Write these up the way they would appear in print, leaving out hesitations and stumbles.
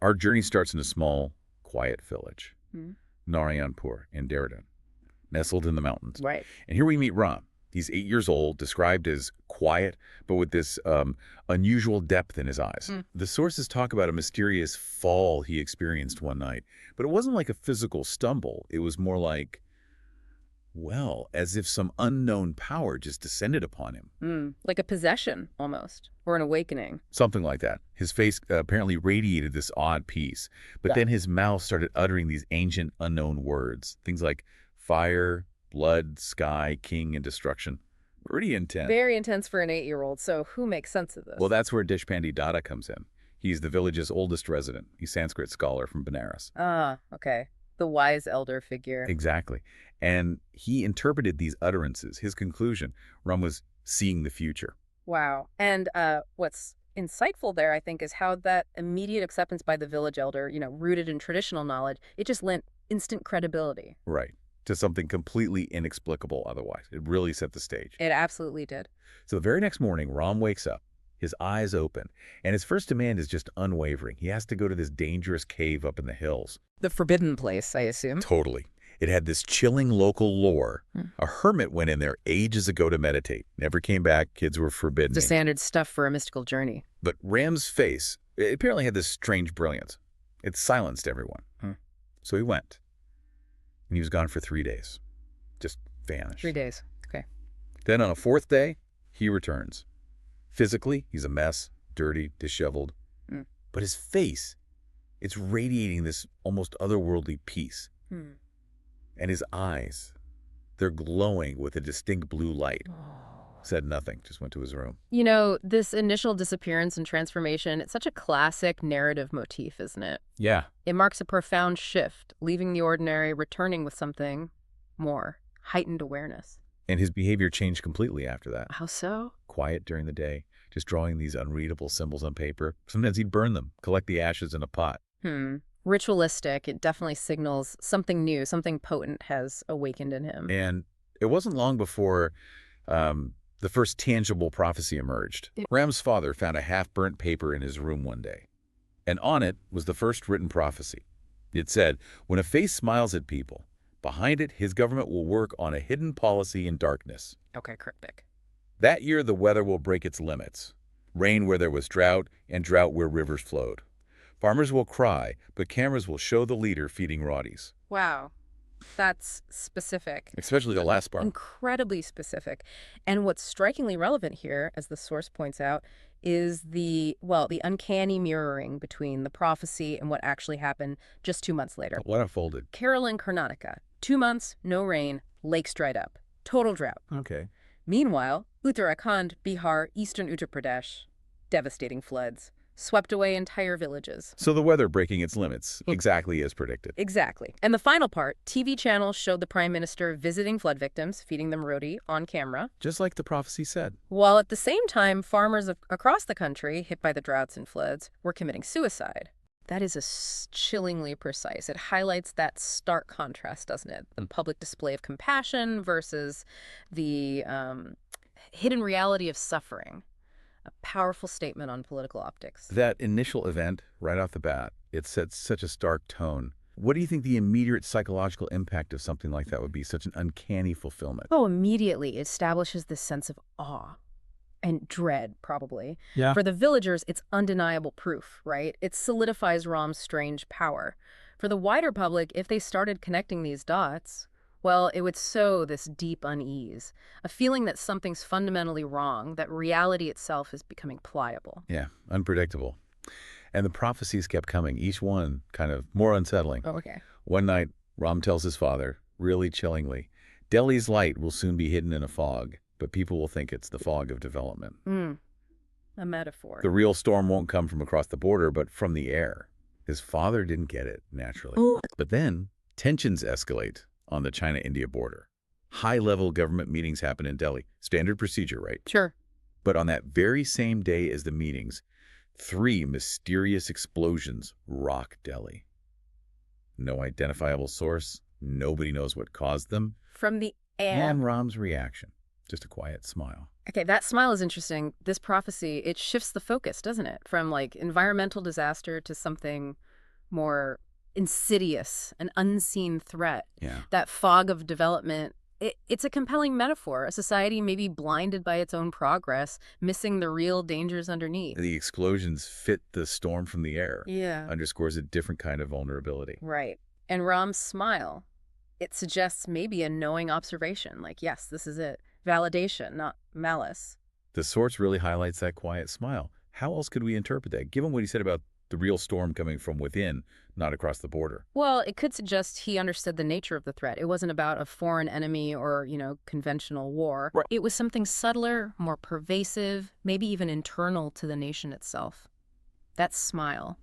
Our journey starts in a small, quiet village, Hmm. Narayanpur in Dehradun, nestled in the mountains. Right. And here we meet Ram. He's 8 years old, described as quiet, but with this unusual depth in his eyes. Mm. The sources talk about a mysterious fall he experienced one night, but it wasn't like a physical stumble. It was more like, well, as if some unknown power just descended upon him. Like a possession, almost, or an awakening. Something like that. His face apparently radiated this odd peace, but then his mouth started uttering these ancient, unknown words. Things like fire, blood, sky, king, and destruction. Pretty intense. Very intense for an 8-year-old, so who makes sense of this? Well, that's where Deshpande Dada comes in. He's the village's oldest resident. He's a Sanskrit scholar from Benares. Ah, okay. The wise elder figure. Exactly. And he interpreted these utterances. His conclusion, Ram was seeing the future. Wow. And what's insightful there, I think, is how that immediate acceptance by the village elder, rooted in traditional knowledge, it just lent instant credibility. Right. To something completely inexplicable otherwise. It really set the stage. It absolutely did. So the very next morning, Ram wakes up, his eyes open, and his first demand is just unwavering. He has to go to this dangerous cave up in the hills. The forbidden place, I assume. Totally. It had this chilling local lore. A hermit went in there ages ago to meditate. Never came back. Kids were forbidden. The standard stuff for a mystical journey. But Ram's face, it apparently had this strange brilliance. It silenced everyone. So he went. And he was gone for 3 days. Just vanished. 3 days. Okay. Then on a 4th day, he returns. Physically, he's a mess, dirty, disheveled. But his face, it's radiating this almost otherworldly peace. And his eyes, they're glowing with a distinct blue light. Said nothing, just went to his room. This initial disappearance and transformation, it's such a classic narrative motif, isn't it? Yeah. It marks a profound shift, leaving the ordinary, returning with something more, heightened awareness. And his behavior changed completely after that. How so? Quiet during the day, just drawing these unreadable symbols on paper. Sometimes he'd burn them, collect the ashes in a pot. Ritualistic, it definitely signals something new, something potent has awakened in him. And it wasn't long before the first tangible prophecy emerged. Ram's father found a half-burnt paper in his room one day. And on it was the first written prophecy. It said, when a face smiles at people, behind it, his government will work on a hidden policy in darkness. Okay, cryptic. That year, the weather will break its limits. Rain where there was drought, and drought where rivers flowed. Farmers will cry, but cameras will show the leader feeding rowdies. Wow. That's specific. Especially the last part. Incredibly specific. And what's strikingly relevant here, as the source points out, is the uncanny mirroring between the prophecy and what actually happened just 2 months later. What unfolded? Kerala and Karnataka. 2 months, no rain, lakes dried up. Total drought. Okay. Meanwhile, Uttarakhand, Bihar, eastern Uttar Pradesh, devastating floods. Swept away entire villages. So the weather breaking its limits, exactly as predicted. Exactly. And the final part, TV channels showed the prime minister visiting flood victims, feeding them roti on camera. Just like the prophecy said. While at the same time, farmers across the country, hit by the droughts and floods, were committing suicide. That is chillingly precise. It highlights that stark contrast, doesn't it? The public display of compassion versus the hidden reality of suffering. A powerful statement on political optics. That initial event, right off the bat, it sets such a stark tone. What do you think the immediate psychological impact of something like that would be? Such an uncanny fulfillment. Oh, immediately it establishes this sense of awe and dread, probably. Yeah. For the villagers, it's undeniable proof, right? It solidifies Ram's strange power. For the wider public, if they started connecting these dots, well, it would sow this deep unease, a feeling that something's fundamentally wrong, that reality itself is becoming pliable. Yeah, unpredictable. And the prophecies kept coming, each one kind of more unsettling. Oh, okay. One night, Ram tells his father, really chillingly, Delhi's light will soon be hidden in a fog, but people will think it's the fog of development. A metaphor. The real storm won't come from across the border, but from the air. His father didn't get it, naturally. Ooh. But then, tensions escalate on the China-India border. High-level government meetings happen in Delhi. Standard procedure, right? Sure. But on that very same day as the meetings, 3 mysterious explosions rock Delhi. No identifiable source. Nobody knows what caused them. From the air. And Ram's reaction. Just a quiet smile. Okay, that smile is interesting. This prophecy, it shifts the focus, doesn't it? From environmental disaster to something more insidious, an unseen threat. Yeah. That fog of development, it's a compelling metaphor. A society maybe blinded by its own progress, missing the real dangers underneath. The explosions fit the storm from the air. Yeah. Underscores a different kind of vulnerability. Right. And Ram's smile, it suggests maybe a knowing observation, like, yes, this is it. Validation, not malice. The source really highlights that quiet smile. How else could we interpret that, given what he said about the real storm coming from within, not across the border? Well, it could suggest he understood the nature of the threat. It wasn't about a foreign enemy or, conventional war. Right. It was something subtler, more pervasive, maybe even internal to the nation itself. That smile.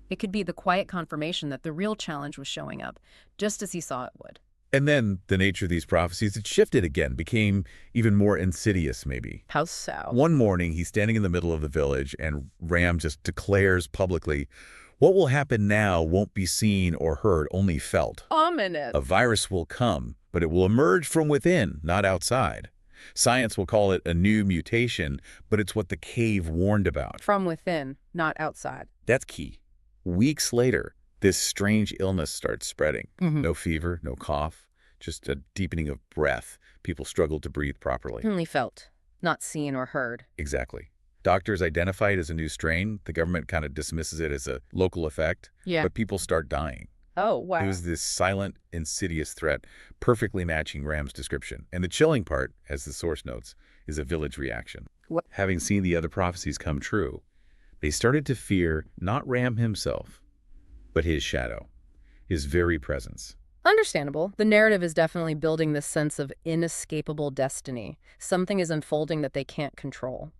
It could be the quiet confirmation that the real challenge was showing up, just as he saw it would. And then the nature of these prophecies, it shifted again, became even more insidious, maybe. How so? One morning, he's standing in the middle of the village, and Ram just declares publicly, "What will happen now won't be seen or heard, only felt. Ominous. A virus will come, but it will emerge from within, not outside. Science will call it a new mutation, but it's what the cave warned about." From within, not outside. That's key. Weeks later, this strange illness starts spreading. No fever, no cough, just a deepening of breath. People struggled to breathe properly. Only felt, not seen or heard. Exactly. Doctors identify it as a new strain. The government kind of dismisses it as a local effect. Yeah. But people start dying. Oh, wow. It was this silent, insidious threat, perfectly matching Ram's description. And the chilling part, as the source notes, is a village reaction. What? Having seen the other prophecies come true, they started to fear not Ram himself, but his shadow, his very presence. Understandable. The narrative is definitely building this sense of inescapable destiny. Something is unfolding that they can't control.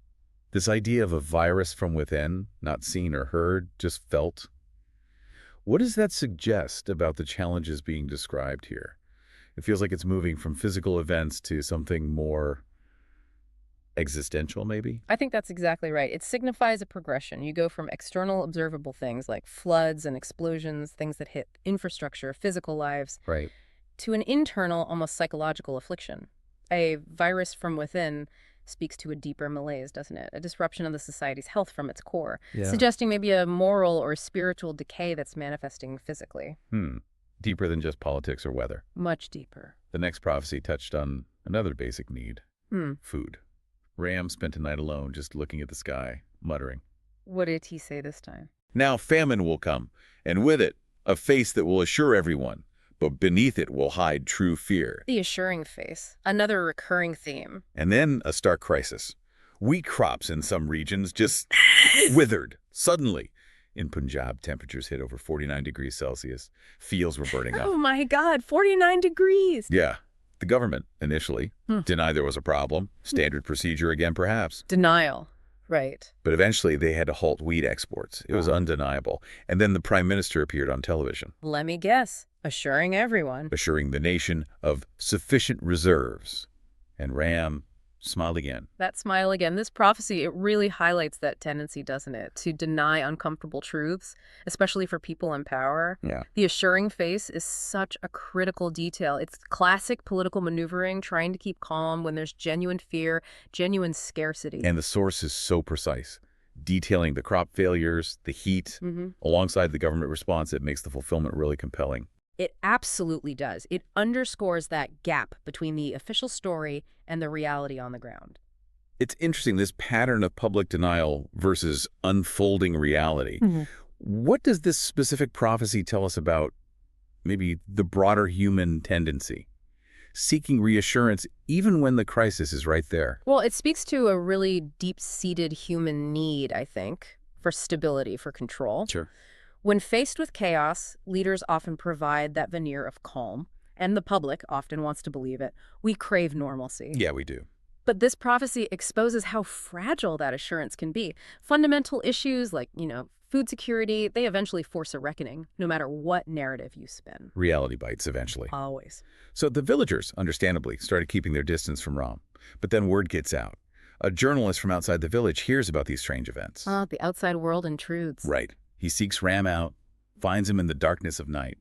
This idea of a virus from within, not seen or heard, just felt. What does that suggest about the challenges being described here? It feels like it's moving from physical events to something more existential, maybe? I think that's exactly right. It signifies a progression. You go from external observable things like floods and explosions, things that hit infrastructure, physical lives, Right. to an internal, almost psychological affliction. A virus from within speaks to a deeper malaise, doesn't it? A disruption of the society's health from its core, suggesting maybe a moral or spiritual decay that's manifesting physically. Deeper than just politics or weather. Much deeper. The next prophecy touched on another basic need, food. Ram spent a night alone just looking at the sky, muttering. What did he say this time? "Now famine will come, and with it, a face that will assure everyone, but beneath it will hide true fear." The assuring face. Another recurring theme. And then a stark crisis. Wheat crops in some regions just withered, suddenly. In Punjab, temperatures hit over 49 degrees Celsius. Fields were burning up. Oh my God, 49 degrees! Yeah. The government, initially, denied there was a problem. Standard procedure again, perhaps. Denial. Right. But eventually, they had to halt wheat exports. It was undeniable. And then the prime minister appeared on television. Let me guess. Assuring everyone. Assuring the nation of sufficient reserves. And Ram smiled again. That smile again. This prophecy, it really highlights that tendency, doesn't it? To deny uncomfortable truths, especially for people in power. Yeah. The assuring face is such a critical detail. It's classic political maneuvering, trying to keep calm when there's genuine fear, genuine scarcity. And the source is so precise, detailing the crop failures, the heat, alongside the government response. It makes the fulfillment really compelling. It absolutely does. It underscores that gap between the official story and the reality on the ground. It's interesting, this pattern of public denial versus unfolding reality. What does this specific prophecy tell us about maybe the broader human tendency? Seeking reassurance even when the crisis is right there. Well, it speaks to a really deep-seated human need, I think, for stability, for control. Sure. When faced with chaos, leaders often provide that veneer of calm, and the public often wants to believe it. We crave normalcy. Yeah, we do. But this prophecy exposes how fragile that assurance can be. Fundamental issues like, food security, they eventually force a reckoning, no matter what narrative you spin. Reality bites eventually. Always. So the villagers, understandably, started keeping their distance from Ram. But then word gets out. A journalist from outside the village hears about these strange events. The outside world intrudes. Right. He seeks Ram out, finds him in the darkness of night,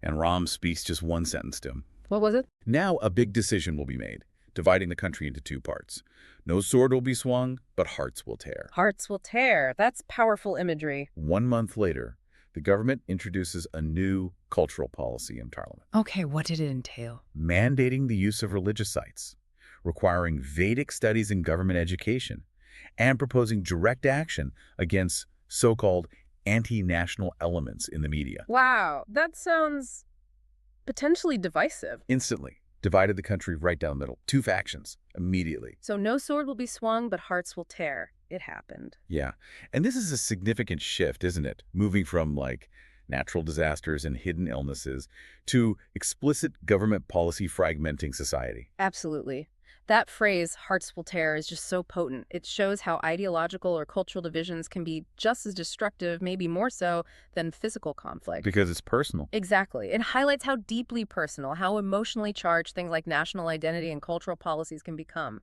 and Ram speaks just one sentence to him. What was it? "Now a big decision will be made, dividing the country into two parts. No sword will be swung, but hearts will tear." Hearts will tear. That's powerful imagery. 1 month later, the government introduces a new cultural policy in Parliament, Okay, what did it entail? mandating the use of religious sites, requiring Vedic studies in government education, and proposing direct action against so-called anti-national elements in the media. Wow, that sounds potentially divisive. Instantly divided the country right down the middle. Two factions immediately. So no sword will be swung, but hearts will tear. It happened. Yeah. And this is a significant shift, isn't it? Moving from like natural disasters and hidden illnesses to explicit government policy fragmenting society. Absolutely. That phrase, hearts will tear, is just so potent. It shows how ideological or cultural divisions can be just as destructive, maybe more so, than physical conflict. Because it's personal. Exactly. It highlights how deeply personal, how emotionally charged things like national identity and cultural policies can become,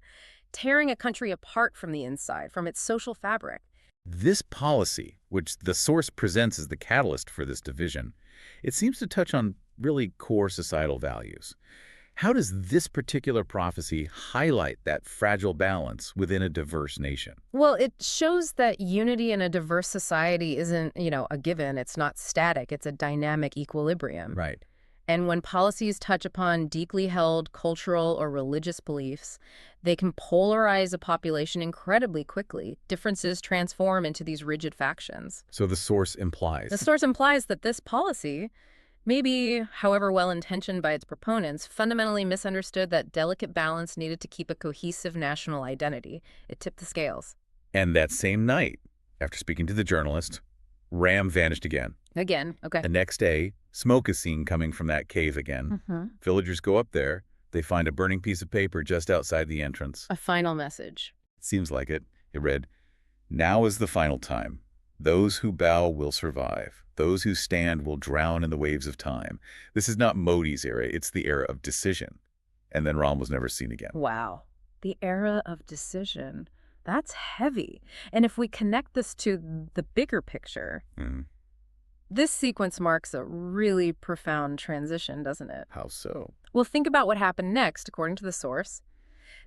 tearing a country apart from the inside, from its social fabric. This policy, which the source presents as the catalyst for this division, it seems to touch on really core societal values. How does this particular prophecy highlight that fragile balance within a diverse nation? Well, it shows that unity in a diverse society isn't, a given. It's not static. It's a dynamic equilibrium. Right. And when policies touch upon deeply held cultural or religious beliefs, they can polarize a population incredibly quickly. Differences transform into these rigid factions. So the source implies. The source implies that this policy, maybe, however well-intentioned by its proponents, fundamentally misunderstood that delicate balance needed to keep a cohesive national identity. It tipped the scales. And that same night, after speaking to the journalist, Ram vanished again. Again, okay. The next day, smoke is seen coming from that cave again. Villagers go up there. They find a burning piece of paper just outside the entrance. A final message. Seems like it. It read, "Now is the final time. Those who bow will survive. Those who stand will drown in the waves of time." This is not Modi's era. It's the era of decision. And then Ram was never seen again. Wow. The era of decision. That's heavy. And if we connect this to the bigger picture, this sequence marks a really profound transition, doesn't it? How so? Well, think about what happened next, according to the source.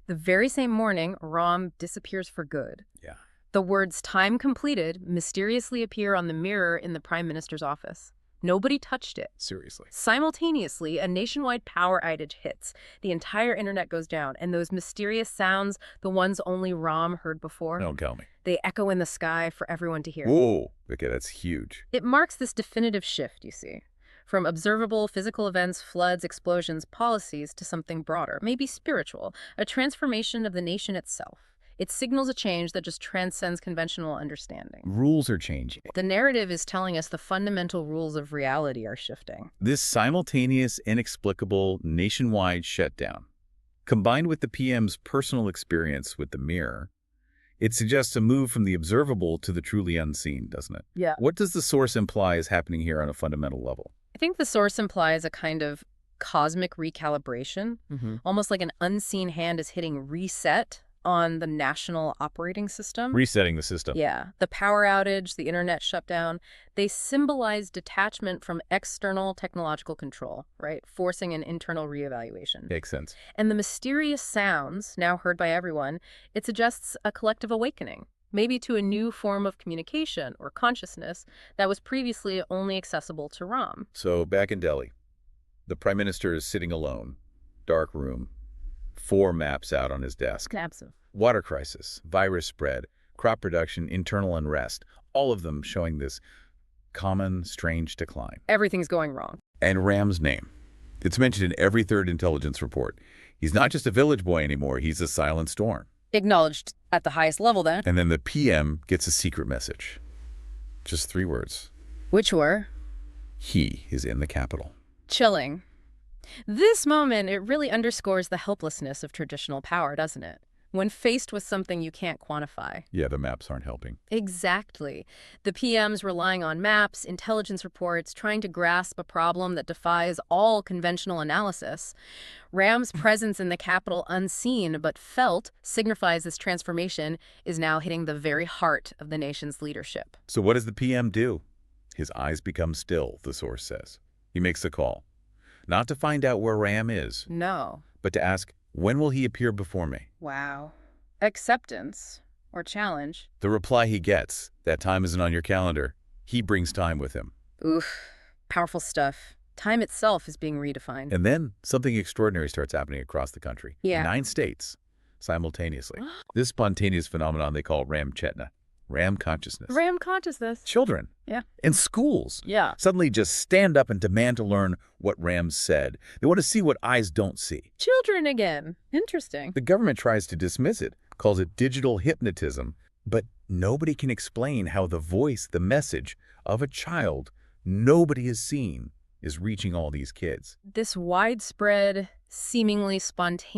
The very same morning, Ram disappears for good. Yeah. The words "time completed" mysteriously appear on the mirror in the Prime Minister's office. Nobody touched it. Seriously. Simultaneously, a nationwide power outage hits. The entire internet goes down, and those mysterious sounds, the ones only Ram heard before, Don't tell me. they echo in the sky for everyone to hear. Whoa. Okay, that's huge. It marks this definitive shift, you see, from observable physical events, floods, explosions, policies, to something broader, maybe spiritual, a transformation of the nation itself. It signals a change that just transcends conventional understanding. Rules are changing. The narrative is telling us the fundamental rules of reality are shifting. This simultaneous, inexplicable, nationwide shutdown, combined with the PM's personal experience with the mirror, it suggests a move from the observable to the truly unseen, doesn't it? Yeah. What does the source imply is happening here on a fundamental level? I think the source implies a kind of cosmic recalibration, almost like an unseen hand is hitting reset on the national operating system. Resetting the system. Yeah. The power outage, the internet shutdown, they symbolize detachment from external technological control, right? Forcing an internal reevaluation. Makes sense. And the mysterious sounds, now heard by everyone, it suggests a collective awakening, maybe to a new form of communication or consciousness that was previously only accessible to Ram. So back in Delhi, the Prime Minister is sitting alone, dark room, 4 maps out on his desk. Absolutely. Water crisis, virus spread, crop production, internal unrest, all of them showing this common, strange decline. Everything's going wrong. And Ram's name. It's mentioned in every third intelligence report. He's not just a village boy anymore, he's a silent storm. Acknowledged at the highest level, then. And then the PM gets a secret message. Just 3 words. Which were? He is in the capital. Chilling. This moment, it really underscores the helplessness of traditional power, doesn't it? When faced with something you can't quantify. Yeah, the maps aren't helping. Exactly. The PM's relying on maps, intelligence reports, trying to grasp a problem that defies all conventional analysis. Ram's presence in the capital, unseen but felt, signifies this transformation is now hitting the very heart of the nation's leadership. So what does the PM do? His eyes become still, the source says. He makes a call. Not to find out where Ram is, No. but to ask, when will he appear before me? Wow. Acceptance or challenge. The reply he gets, that time isn't on your calendar. He brings time with him. Oof. Powerful stuff. Time itself is being redefined. And then something extraordinary starts happening across the country. Yeah. 9 states simultaneously. This spontaneous phenomenon they call ramchetna, ram consciousness. Ram consciousness. Children. Yeah. In schools. Yeah. Suddenly just stand up and demand to learn what Ram said. They want to see what eyes don't see. Children again. Interesting. The government tries to dismiss it, calls it digital hypnotism, but nobody can explain how the voice, the message of a child nobody has seen is reaching all these kids. This widespread, seemingly spontaneous